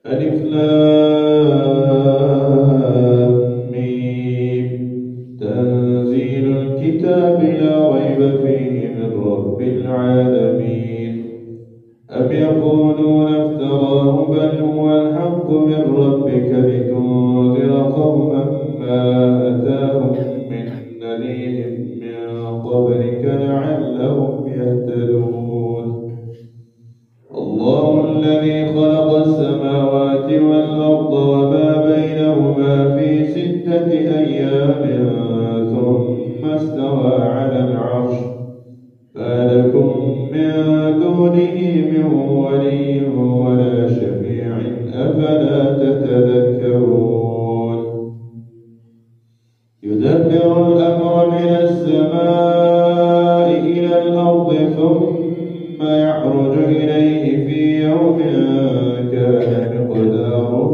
ألف لام ميم. تنزيل الكتاب لا ريب فيه من رب العالمين. أم يقولون افتراه بل هو الحق من ربك لتنذر قوما ما أتاهم من نذير من قبلك لعلهم يهتدون. الله الذي خلق السماوات والأرض وما بينهما في 6 أيام ثم استوى على العرش ما لكم من دونه من ولي ولا شفيع أفلا تتذكرون. يدبر الأمر من السماء إلى الأرض ثم يعرج إليه في يوم كان مقداره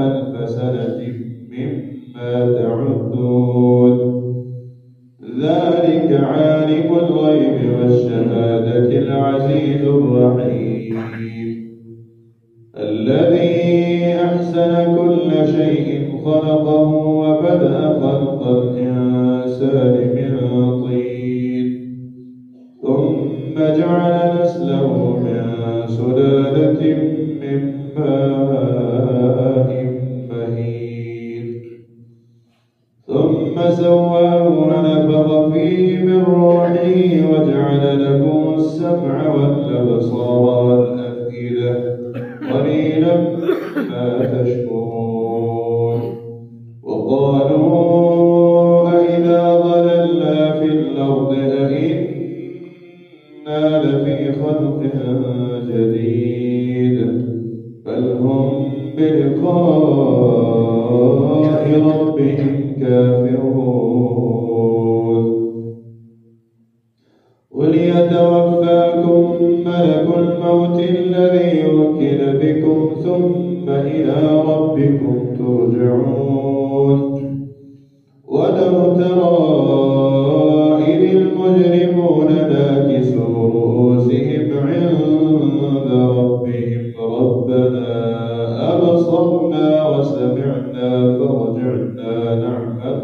1000 سنة مما تعدون. ذلك عالم الغيب والشهادة العزيز الرحيم الذي أحسن كل شيء خلقه وبدأ خلق الإنسان من طين ثم جعل نسله من سلالة من ماء مهين ثم سواه ونفخ فيه من روحه وجعل لكم السمع والأبصار والأفئدة قليلا ما تشكرون. وقالوا أئذا ضللنا في الأرض أئنا لفي خلق جديد بل هم بلقاء ربهم كافرون. وليتوفاكم ملك الموت الذي وكل بكم ثم إلى ربكم ترجعون. ولو ترى إذ المجرمون ناكسوا رؤوسهم عند ربهم ربنا أبصرنا وسمعنا فارجعنا نعمل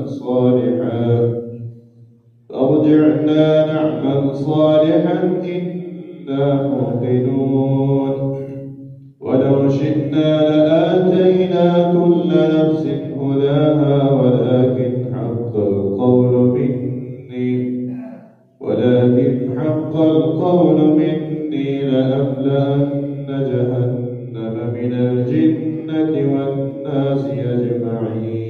صالحا إنا موقنون. ولو شئنا لآتينا كل نفس هداها ولكن حق القول مني لأملأن جهنم من الجنة والناس أجمعين.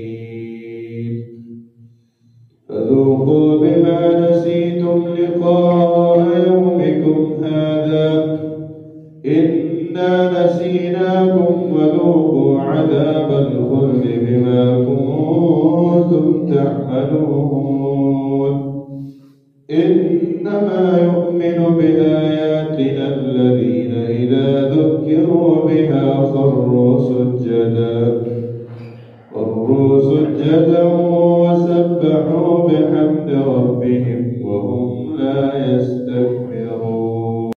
فذوقوا بما نسيتم لقاء يومكم هذا إنا نسيناكم وذوقوا عذاب الخلد بما كنتم تعملون. إنما يؤمن بآياتنا الذين إذا ذكروا بها خروا سجدا وسبحوا بحمد ربهم وهم لا يستكبرون.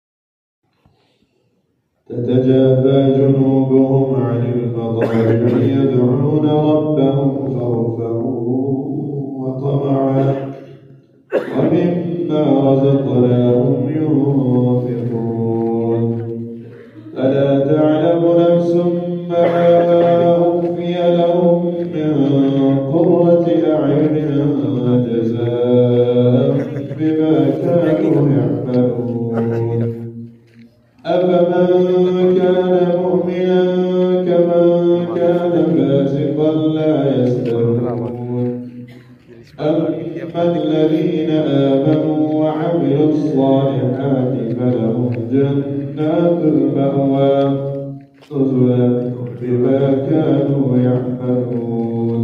تتجافى جنوبهم عن المضاجع يدعون ربهم خوفا وطمعا ومما رزقناهم ينفقون. فلا تعلم نفس ما أخفي لهم من قرة أعين جزاء بما كانوا يعملون. أفمن كان مؤمنا كمن كان فاسقا لا يستوون. أما الذين آمنوا وعملوا الصالحات فلهم جنات المأوى نزلا بما كانوا يعملون.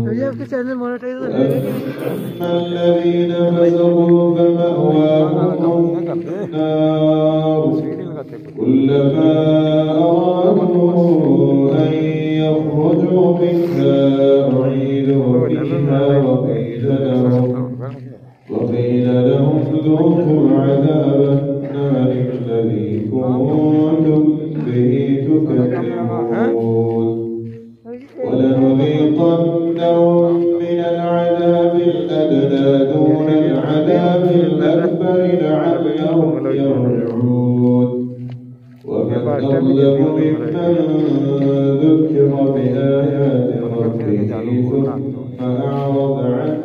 وأما الذين فسقوا فمأواهم النار كلما أرادوا أن يخرجوا منها أعيدوا فيها وقيل لهم ذوقوا عذاب النار الذي كنتم به تكذبون. يرجعون ومن أظلم ممن ذكر بآيات ربه ثم أعرض عنها